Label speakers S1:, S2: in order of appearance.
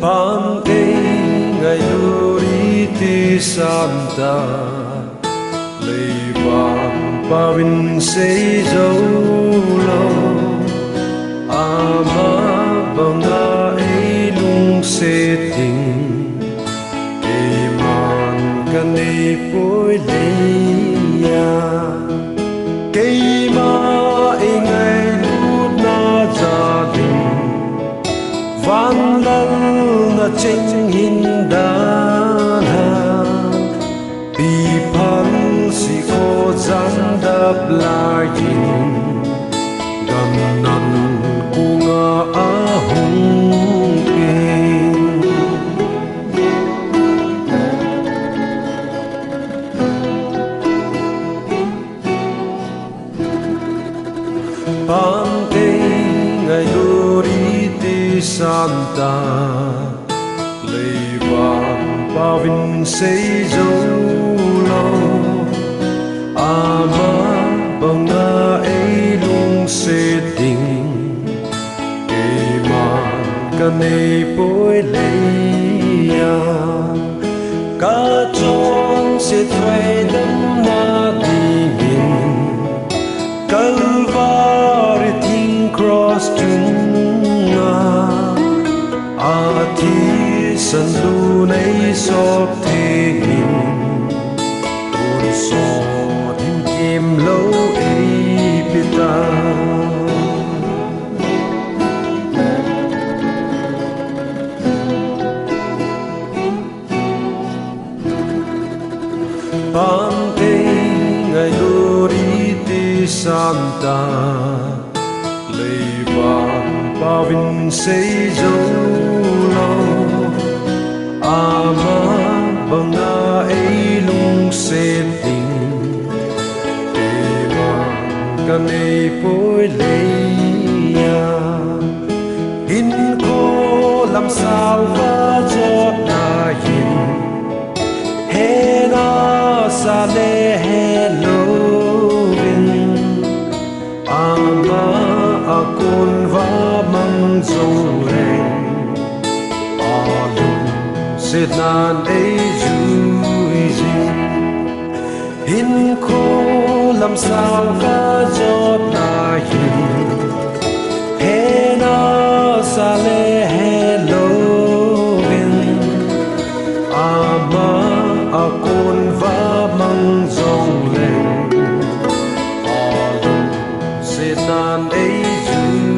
S1: Pan ngày luri ti santa lei vang pavin sei dấu lâu ama banga ei lung se ting ei man kan ei poi leia kei ma ei ngày lut na gia đình van lal na cheng hin dan ha pi phan si ko zan dap la yin gam nan ku nga a hung pin pan te ngày luri ti santa lei vang pavin sei dấu lâu ama banga ei lung se ting ei man kan ei poi leia ka chon se thuai dam na dingin kalvari thing cross tunga a thi san lu nei sop thingin un so thim kim lo ei pita pan te ngày luri ti santa lei vang pavin sei dấu lâu ama banga ei lung se ting ei man kan ei poi leia in ko lam sao va jot na yin he na sa le hello vin ama akun va mang zong reng Sit nan ei zui zin hin ko lam sao va jot na yin he na sa le hello vin ama akun va mang zong leng sit nan ei zui